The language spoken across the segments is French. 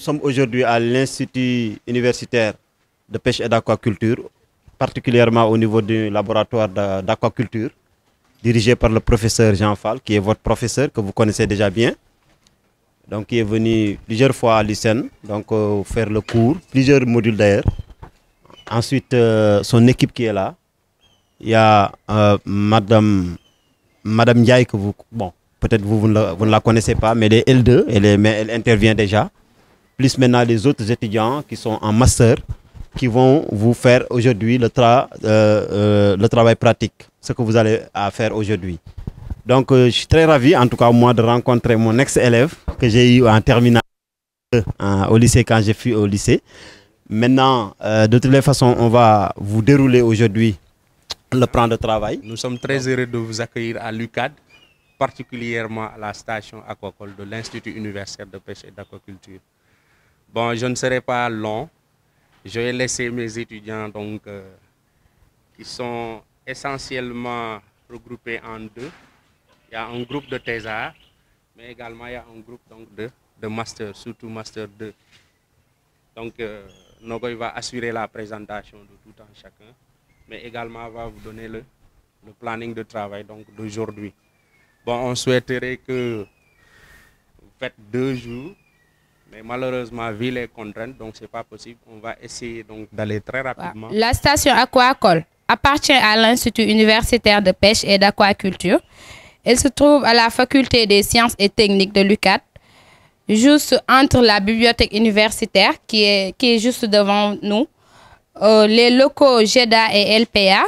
sommes aujourd'hui à l'Institut universitaire de pêche et d'aquaculture, particulièrement au niveau du laboratoire d'aquaculture, dirigé par le professeur Jean Fall, qui est votre professeur, que vous connaissez déjà bien. Donc, qui est venu plusieurs fois à l'USEN, donc faire le cours, plusieurs modules d'ailleurs. Ensuite, son équipe qui est là. Il y a Madame Ndiaye, que vous, bon, peut-être vous ne la connaissez pas, mais elle est L2, mais elle intervient déjà. Plus maintenant les autres étudiants qui sont en master, qui vont vous faire aujourd'hui le travail pratique, ce que vous allez faire aujourd'hui. Donc, je suis très ravi, en tout cas moi, de rencontrer mon ex-élève que j'ai eu en terminale au lycée, quand j'ai fui au lycée. Maintenant, de toutes les façons, on va vous dérouler aujourd'hui le plan de travail. Nous sommes très heureux de vous accueillir à l'UCAD, particulièrement à la station aquacole de l'Institut universitaire de pêche et d'aquaculture. Bon, je ne serai pas long. Je vais laisser mes étudiants donc, qui sont essentiellement regroupés en deux. Il y a un groupe de thésards, mais également il y a un groupe donc, de master, surtout master 2. Donc, Nogoy va assurer la présentation de tout un chacun, mais également va vous donner le planning de travail d'aujourd'hui. Bon, on souhaiterait que vous faites 2 jours, mais malheureusement, vu les contraintes, donc c'est pas possible. On va essayer donc d'aller très rapidement. La station aquacole appartient à l'Institut universitaire de pêche et d'aquaculture. Elle se trouve à la faculté des sciences et techniques de l'UCAD, juste entre la bibliothèque universitaire qui est juste devant nous, les locaux GEDA et LPA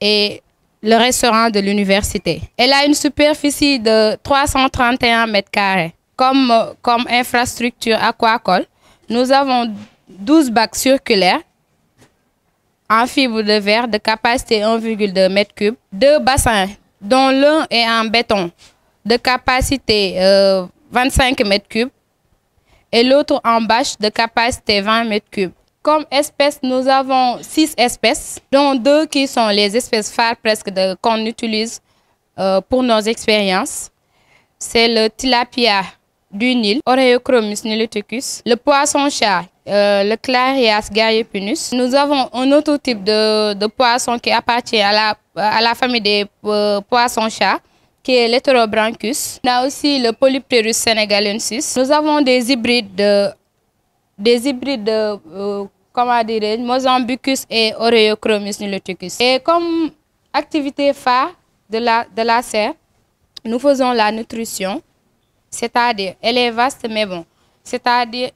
et le restaurant de l'université. Elle a une superficie de 331 mètres carrés. Comme infrastructure aquacole, nous avons 12 bacs circulaires en fibre de verre de capacité 1,2 m3, 2 bassins dont l'un est en béton de capacité 25 m3 et l'autre en bâche de capacité 20 m3. Comme espèces, nous avons 6 espèces, dont 2 qui sont les espèces phares presque qu'on utilise pour nos expériences. C'est le tilapia du Nil, Oreochromis niloticus, le poisson-chat, le Clarias garipinus. Nous avons un autre type de poisson qui appartient à la famille des poissons-chats, qui est l'Heterobranchus. On a aussi le Polypterus senegalensis. Nous avons des hybrides comment dirais-je, Mozambiquus et Oreochromis niloticus. Et comme activité phare de la serre, nous faisons la nutrition, c'est-à-dire, elle est vaste mais bon, c'est-à-dire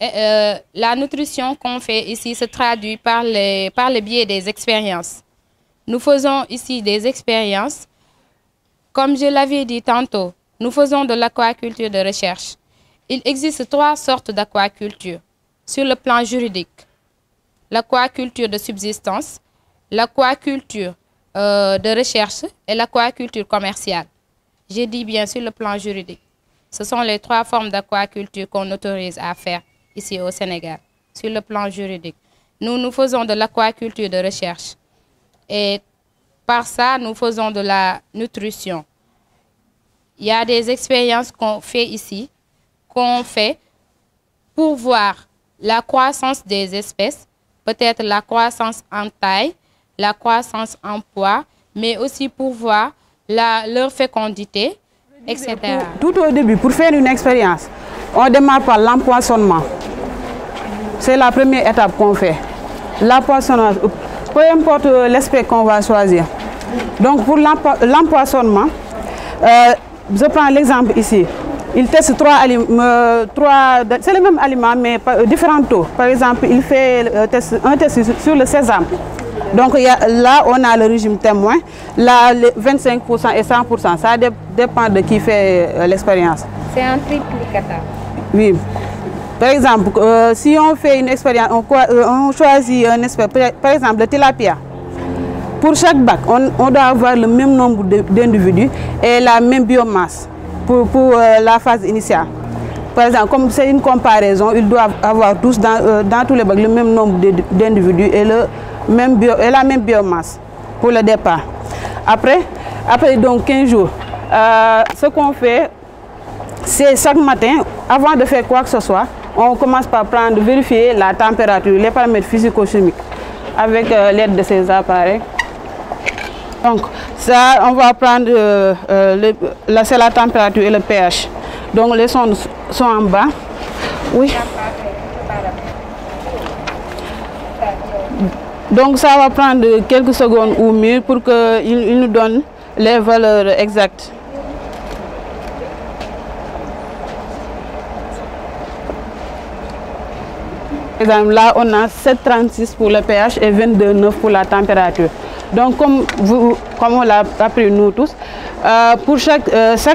la nutrition qu'on fait ici se traduit par le biais des expériences. Nous faisons ici des expériences, comme je l'avais dit tantôt, nous faisons de l'aquaculture de recherche. Il existe 3 sortes d'aquaculture sur le plan juridique. L'aquaculture de subsistance, l'aquaculture de recherche et l'aquaculture commerciale. J'ai dit bien sur le plan juridique. Ce sont les 3 formes d'aquaculture qu'on autorise à faire ici au Sénégal, sur le plan juridique. Nous faisons de l'aquaculture de recherche et par ça, nous faisons de la nutrition. Il y a des expériences qu'on fait ici, qu'on fait pour voir la croissance des espèces, peut-être la croissance en taille, la croissance en poids, mais aussi pour voir leur fécondité, etc. Tout au début, pour faire une expérience, on démarre par l'empoisonnement. C'est la première étape qu'on fait. L'empoisonnement, peu importe l'espèce qu'on va choisir. Donc pour l'empoisonnement, je prends l'exemple ici. Il teste 3 aliments, c'est le même aliment mais différents taux. Par exemple, il fait un test sur le sésame. Donc là, on a le régime témoin, là, 25% et 100%. Ça dépend de qui fait l'expérience. C'est un triplicata. Oui. Par exemple, si on fait une expérience, on choisit un espèce, par exemple le tilapia. Pour chaque bac, on doit avoir le même nombre d'individus et la même biomasse pour la phase initiale. Par exemple, comme c'est une comparaison, ils doivent avoir tous dans tous les bacs le même nombre d'individus et la même biomasse pour le départ. Après donc 15 jours, ce qu'on fait, c'est chaque matin, avant de faire quoi que ce soit, on commence par vérifier la température, les paramètres physico-chimiques avec l'aide de ces appareils. Donc ça, on va prendre, c'est la température et le pH. Donc les sondes sont en bas. Oui. Donc ça va prendre quelques secondes ou minutes pour qu'il nous donne les valeurs exactes. Par exemple, là, on a 7,36 pour le pH et 22,9 pour la température. Donc, comme on l'a appris nous tous, pour chaque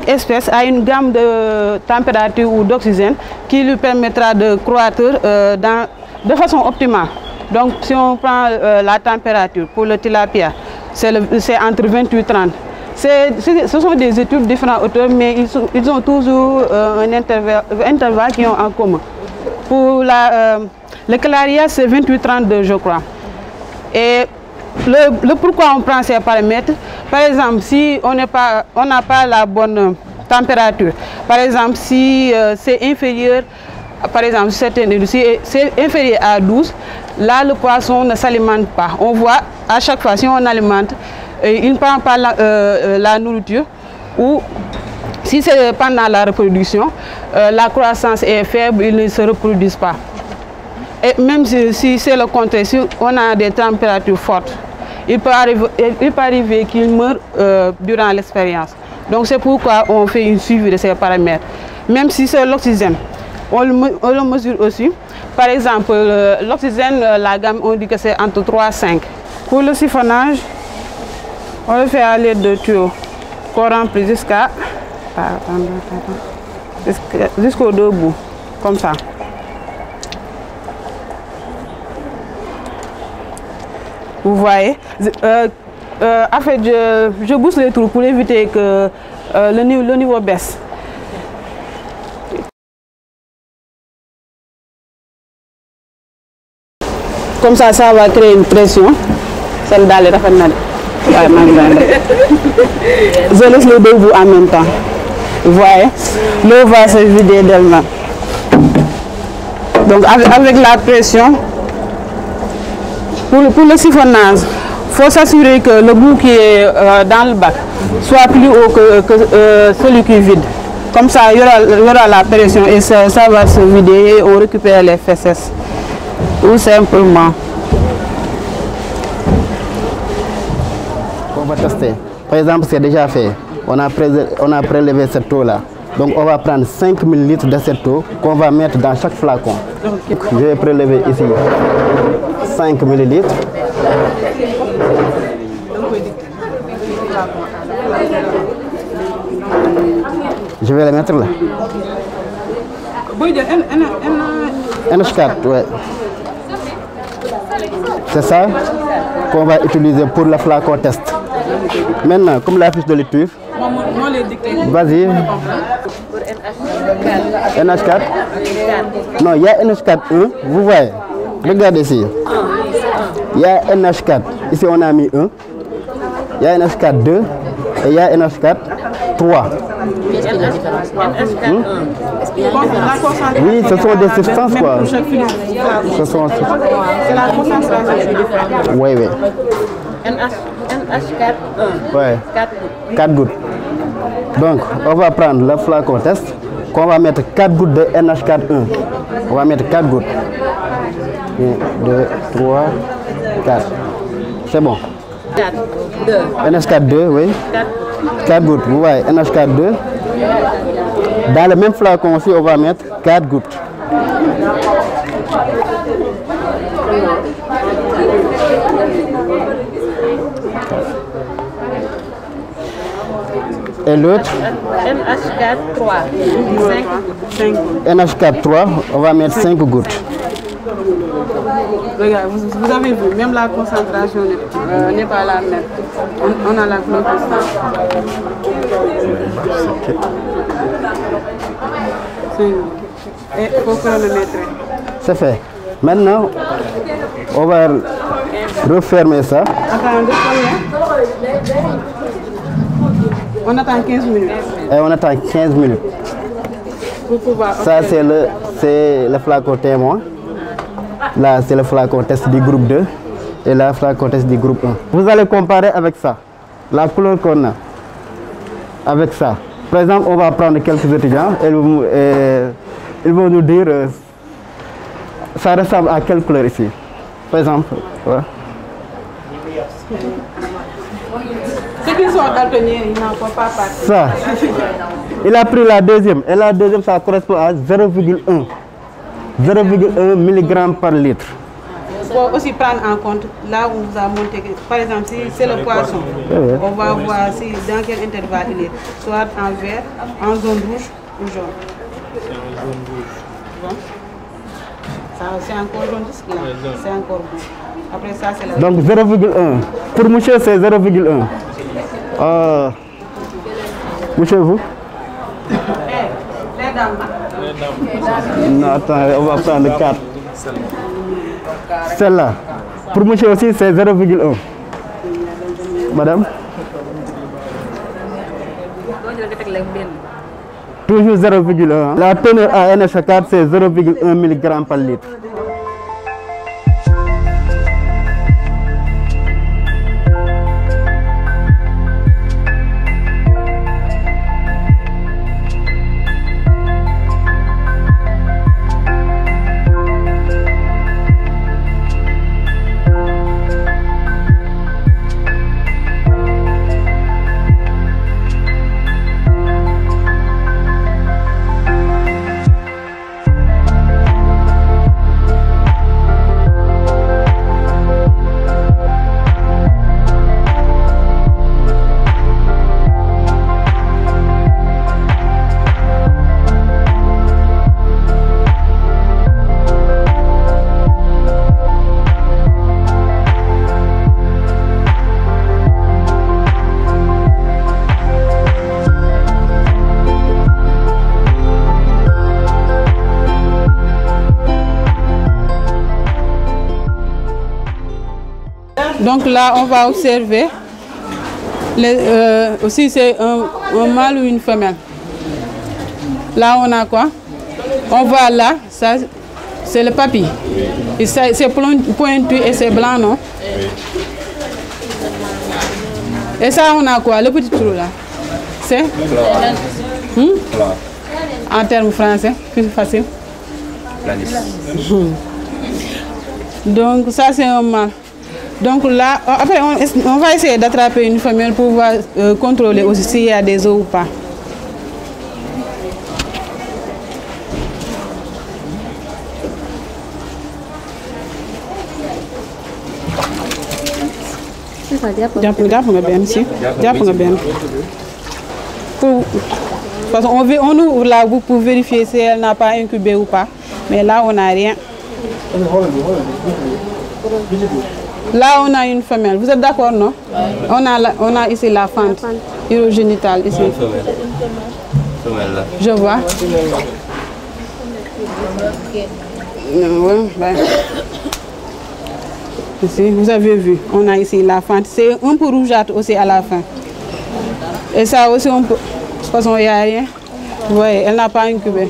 espèce a une gamme de température ou d'oxygène qui lui permettra de croître de façon optimale. Donc, si on prend la température pour le tilapia, c'est entre 28 et 30. Ce sont des études de différentes hauteurs, mais ils ont toujours un intervalle qui ont en commun. Pour le claria, c'est 28-32, je crois. Et le pourquoi on prend ces paramètres, par exemple, si on n'a pas la bonne température, par exemple, si c'est inférieur, par exemple, si c'est inférieur à 12, là, le poisson ne s'alimente pas. On voit à chaque fois, si on alimente, il ne prend pas la nourriture, ou si c'est pendant la reproduction, la croissance est faible, ils ne se reproduisent pas. Et même si c'est le contraire, si on a des températures fortes, il peut arriver qu'ils meurent durant l'expérience. Donc c'est pourquoi on fait une suivi de ces paramètres. Même si c'est l'oxygène, on le mesure aussi. Par exemple, l'oxygène, la gamme, on dit que c'est entre 3 et 5. Pour le siphonnage, on le fait à l'aide de tuyaux qu'on remplit jusqu'aux deux bouts, comme ça. Vous voyez, en fait, je bouge les trous pour éviter que le niveau baisse. Comme ça va créer une pression. Celle d'aller je laisse les deux bouts en même temps. Vous voyez, l'eau va se vider d'elle-même. Donc avec la pression, pour le siphonnage, il faut s'assurer que le bout qui est dans le bac soit plus haut que celui qui est vide. Comme ça, il y aura la pression et ça va se vider et on récupère les fesses. Tout simplement. On va tester. Par exemple, c'est déjà fait. On a prélevé cette eau-là. Donc on va prendre 5 ml de cette eau qu'on va mettre dans chaque flacon. Je vais prélever ici 5 ml. Je vais les mettre là. NH4, ouais. C'est ça qu'on va utiliser pour le flacon test. Maintenant, comme la fiche de lecture, vas-y. NH4. Non, il y a NH4 1, vous voyez. Regardez ici. Il y a NH4. Ici, on a mis 1. Il y a NH4 2 et il y a NH4 3. Oui, ce sont des substances quoi. Ce sont... C'est la concentration. Oui, oui. NH4 1. Ouais. 4 gouttes. Donc, on va prendre le flacon test, qu'on va mettre 4 gouttes de NH4 1. On va mettre 4 gouttes. 1, 2, 3, 4. C'est bon. 4, 2. NH4 2, oui. 4 gouttes, vous voyez, NH4 2. Dans le même flacon aussi, on va mettre 4 gouttes. Et l'autre NH4 3. 5 gouttes. NH4 3, on va mettre 5 gouttes. Regarde, vous avez vu, même la concentration n'est pas la même. On a la même et il faut chronométrer. C'est fait. Maintenant, on va refermer ça. Attendez, on attend 15 minutes. Et on attend 15 minutes. Pour pouvoir Ça, c'est le c'est le flacon témoin. Là, c'est le flacon test du groupe 2. Et là, le flacon test du groupe 1. Vous allez comparer avec ça. La couleur qu'on a. Avec ça. Par exemple, on va prendre quelques étudiants. Ils vont nous dire ça ressemble à quelle couleur ici. Par exemple, ouais. Ceux qui sont daltoniens, ils n'en font pas partie. Ça, il a pris la deuxième. Et la deuxième, ça correspond à 0,1. 0,1 mg par litre. Il faut aussi prendre en compte, là où on vous a monté, par exemple, si c'est le poisson, on va voir si, dans quel intervalle il est, soit en vert, en zone rouge ou jaune. Bon. Ça, c'est encore jaune jusque là, c'est encore bon. Après ça, c'est la... Donc 0,1. Pour monsieur, c'est 0,1. Monsieur, vous? Les dames. Non, attends, on va prendre 4. Celle-là. Pour monsieur aussi, c'est 0,1. Madame? Toujours 0,1. La teneur à NH4, c'est 0,1 mg par litre. Donc là, on va observer, aussi c'est un mâle ou une femelle. Là, on a quoi? On voit là, ça c'est le papy. C'est pointu et c'est blanc, non? Et ça, on a quoi? Le petit trou là? C'est? En termes français, plus facile. Donc ça, c'est un mâle. Donc là, après, on va essayer d'attraper une femelle pour pouvoir contrôler aussi s'il y a des œufs ou pas. Parce qu'on ouvre la boucle pour vérifier si elle n'a pas incubé ou pas. Mais là, on n'a rien. Là, on a une femelle. Vous êtes d'accord, non? On a ici la fente urogénitale. Ici. Je vois. Ici, vous avez vu, on a ici la fente. C'est un peu rougeâtre aussi à la fin. Et ça aussi, on peut... De toute façon, il n'y a rien. Vous voyez, elle n'a pas incubé.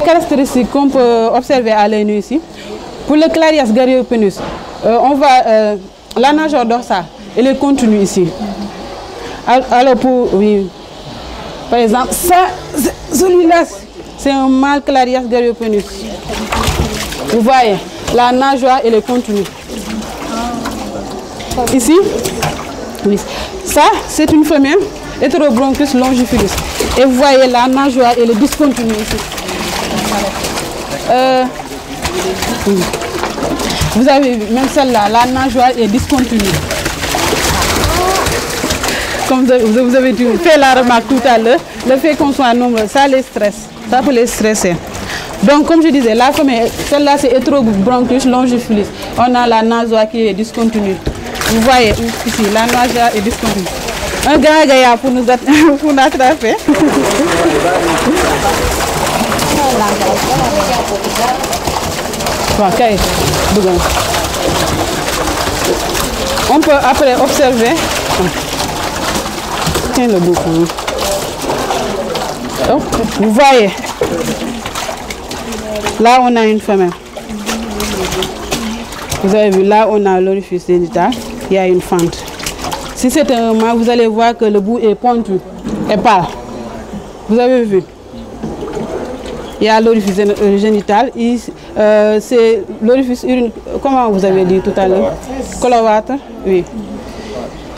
Caractéristiques qu'on peut observer à l'œil nu ici. Pour le Clarias gariopenus, on voit la nageoire dorsale, elle est continue ici. Alors oui, par exemple, ça, celui-là, c'est un mâle Clarias gariopenus. Vous voyez, la nageoire, elle est continue. Ici, oui. Ça, c'est une femelle, Heterobronchus longifilus. Et vous voyez, la nageoire, elle est discontinue ici. Vous avez vu, même celle-là, la nageoire est discontinue. Comme vous avez fait la remarque tout à l'heure, le fait qu'on soit nombreux, ça les stresse, ça peut les stresser. Donc, comme je disais, la femelle, celle-là, c'est Heterobronchus longifilus. On a la nageoire qui est discontinue. Vous voyez, ici, la nageoire est discontinue. Un grand gaillard pour nous attraper. On peut après observer. Tiens le bout. Vous voyez. Là, on a une femelle. Vous avez vu, là, on a l'orifice génital. Il y a une fente. Si c'est un mâle, vous allez voir que le bout est pointu et pâle. Vous avez vu? Il y a l'orifice génital. C'est l'orifice urinaire. Comment vous avez dit tout à l'heure? Coloateur. Oui.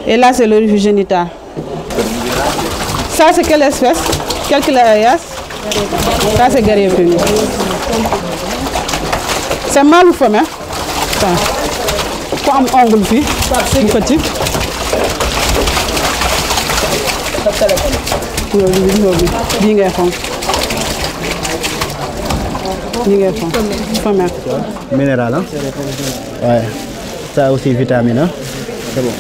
Et là, c'est l'orifice génital. Ça, c'est quelle espèce? Quelle clarias? Ça, c'est guerrier féminin. C'est mâle ou femelle? Pour un ongle, petit. Femelle. Minéral, hein? Ouais. Ça aussi vitamine, hein? C'est bon.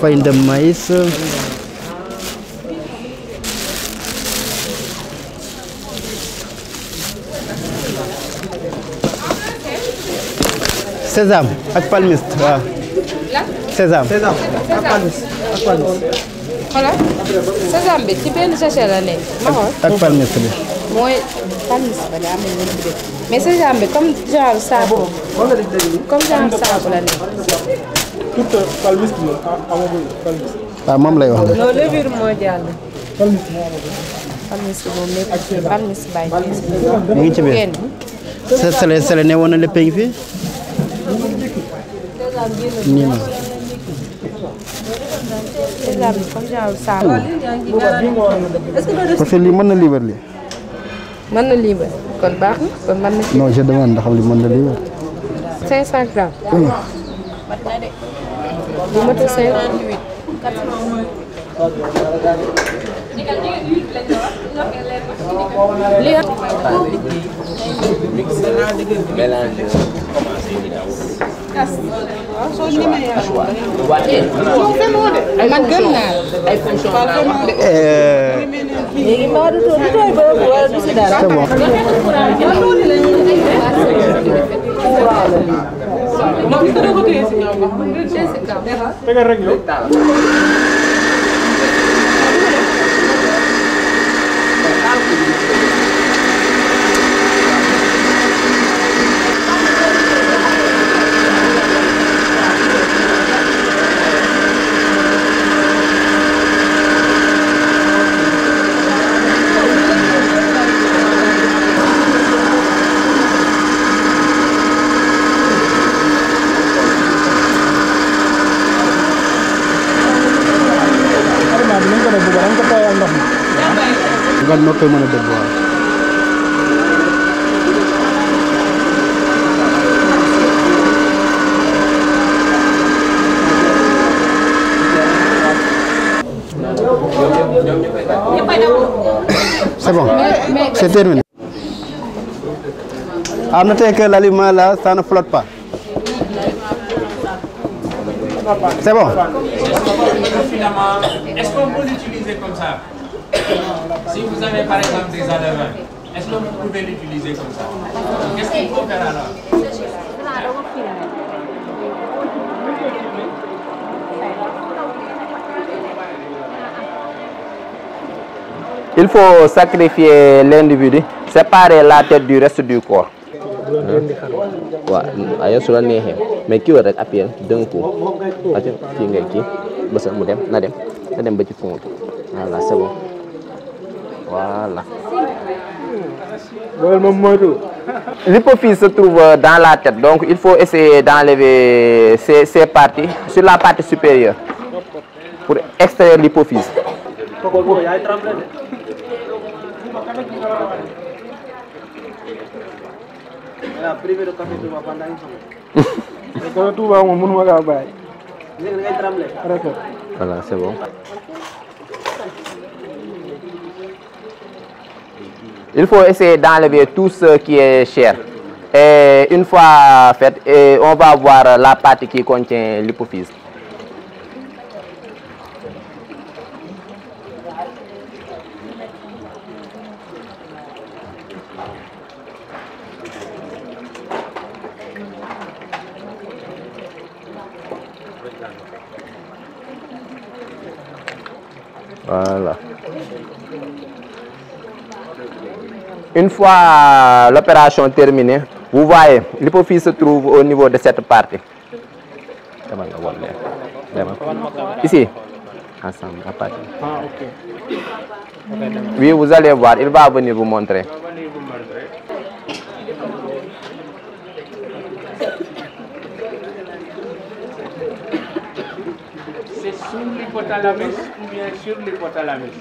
Farine de maïs. Sésame ak palmiste waaw. Sésame. ak palmiste. Voilà. Sésame bi ci benn sachet la nekk. ma xool ak palmiste bi. mooy palmiste ba daa mel ni mais sésame bi comme genre saabu. comme genre saabu la nekk. toute palmiste bi amagul palmiste. waaw moom lay wax. non levure moo jàll. palmiste moom nekk palmiste bàyyi. mu ngi ci biir. sele ne woon na lépp ngi fi. nii ma. sésame bi comme genre saabu. parce que lii mën na liibar lii. mën na liibar kon baax na kon mën na. non je demande ndax lii mën na liibar. 500 grammes. bu matu 58. man gëm naa léegi mbaa du tooy ba wala du si dara. c'est bon. Gan noo koy mën a dégg waaw. C'est bon, c'est terminé. À noter que l'aliment là, ça ne flotte pas. C'est bon. Finalement, est-ce qu'on peut l'utiliser comme ça? Si vous avez par exemple des alevins, est-ce que vous pouvez l'utiliser comme ça? Qu'est-ce qu'il faut faire alors? Il faut sacrifier l'individu, séparer la tête du reste du corps. waaw ayo su la neexee mais kii rek appuyé d'un coup ati fii ngay kii ba sa mu dem na dem ba ci fond bi voilà c'est bon voilà. L'hypophyse se trouve dans la tête, donc il faut essayer d'enlever ces parties sur la partie supérieure pour extraire l'hypophyse. Voilà, c'est bon. Il faut essayer d'enlever tout ce qui est chair. Et une fois fait, on va voir la partie qui contient l'hypophyse. Voilà. Une fois l'opération terminée, vous voyez, l'hypophyse se trouve au niveau de cette partie. Ici, ensemble, à partir. Ah, ok. Oui, vous allez voir, il va venir vous montrer. C'est sous l'hypothalamus ou bien sur l'hypothalamus?